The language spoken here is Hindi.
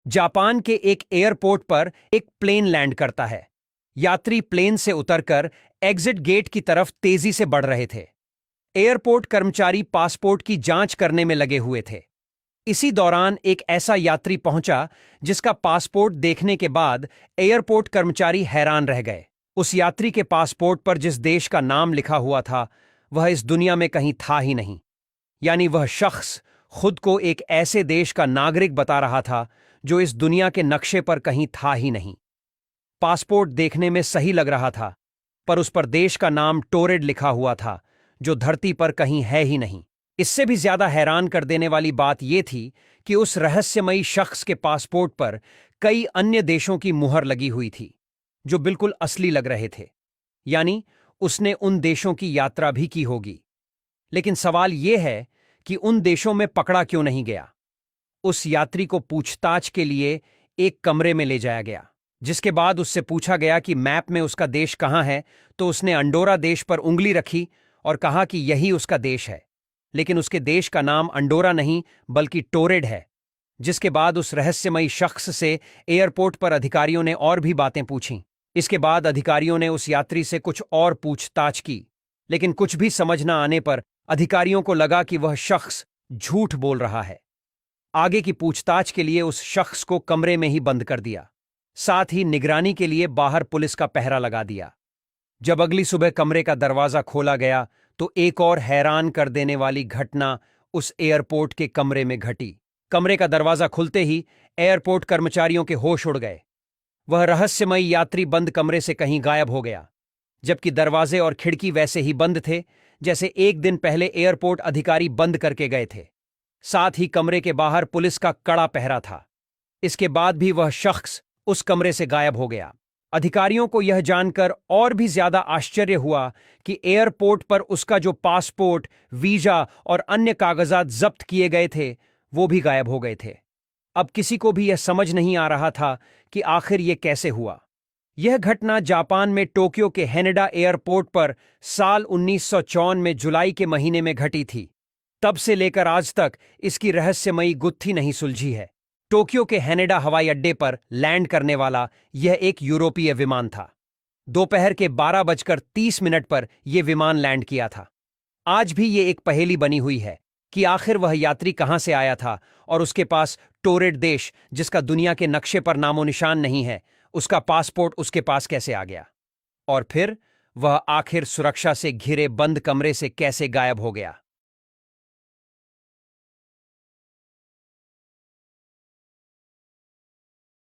जापान के एक एयरपोर्ट पर एक प्लेन लैंड करता है। यात्री प्लेन से उतरकर एग्जिट गेट की तरफ तेजी से बढ़ रहे थे। एयरपोर्ट कर्मचारी पासपोर्ट की जांच करने में लगे हुए थे। इसी दौरान एक ऐसा यात्री पहुंचा जिसका पासपोर्ट देखने के बाद एयरपोर्ट कर्मचारी हैरान रह गए। उस यात्री के पासपोर्ट पर जिस देश का नाम लिखा हुआ था वह इस दुनिया में कहीं था ही नहीं। यानी वह शख्स खुद को एक ऐसे देश का नागरिक बता रहा था जो इस दुनिया के नक्शे पर कहीं था ही नहीं। पासपोर्ट देखने में सही लग रहा था, पर उस पर देश का नाम टोरेड लिखा हुआ था जो धरती पर कहीं है ही नहीं। इससे भी ज्यादा हैरान कर देने वाली बात यह थी कि उस रहस्यमयी शख्स के पासपोर्ट पर कई अन्य देशों की मुहर लगी हुई थी जो बिल्कुल असली लग रहे थे। यानी उसने उन देशों की यात्रा भी की होगी। लेकिन सवाल यह है कि उन देशों में पकड़ा क्यों नहीं गया। उस यात्री को पूछताछ के लिए एक कमरे में ले जाया गया, जिसके बाद उससे पूछा गया कि मैप में उसका देश कहां है, तो उसने अंडोरा देश पर उंगली रखी और कहा कि यही उसका देश है। लेकिन उसके देश का नाम अंडोरा नहीं बल्कि टोरेड है। जिसके बाद उस रहस्यमयी शख्स से एयरपोर्ट पर अधिकारियों ने और भी बातें पूछीं। इसके बाद अधिकारियों ने उस यात्री से कुछ और पूछताछ की, लेकिन कुछ भी समझ न आने पर अधिकारियों को लगा कि वह शख्स झूठ बोल रहा है। आगे की पूछताछ के लिए उस शख्स को कमरे में ही बंद कर दिया। साथ ही निगरानी के लिए बाहर पुलिस का पहरा लगा दिया। जब अगली सुबह कमरे का दरवाजा खोला गया तो एक और हैरान कर देने वाली घटना उस एयरपोर्ट के कमरे में घटी। कमरे का दरवाजा खुलते ही एयरपोर्ट कर्मचारियों के होश उड़ गए। वह रहस्यमयी यात्री बंद कमरे से कहीं गायब हो गया, जबकि दरवाजे और खिड़की वैसे ही बंद थे जैसे एक दिन पहले एयरपोर्ट अधिकारी बंद करके गए थे। साथ ही कमरे के बाहर पुलिस का कड़ा पहरा था। इसके बाद भी वह शख्स उस कमरे से गायब हो गया। अधिकारियों को यह जानकर और भी ज्यादा आश्चर्य हुआ कि एयरपोर्ट पर उसका जो पासपोर्ट, वीजा और अन्य कागजात जब्त किए गए थे वो भी गायब हो गए थे। अब किसी को भी यह समझ नहीं आ रहा था कि आखिर यह कैसे हुआ। यह घटना जापान में टोक्यो के हेनेडा एयरपोर्ट पर साल 1954 में जुलाई के महीने में घटी थी। तब से लेकर आज तक इसकी रहस्यमयी गुत्थी नहीं सुलझी है। टोक्यो के हेनेडा हवाई अड्डे पर लैंड करने वाला यह एक यूरोपीय विमान था। दोपहर के 12:30 पर यह विमान लैंड किया था। आज भी ये एक पहेली बनी हुई है कि आखिर वह यात्री कहां से आया था और उसके पास टोरेड देश, जिसका दुनिया के नक्शे पर नामो निशान नहीं है, उसका पासपोर्ट उसके पास कैसे आ गया। और फिर वह आखिर सुरक्षा से घिरे बंद कमरे से कैसे गायब हो गया।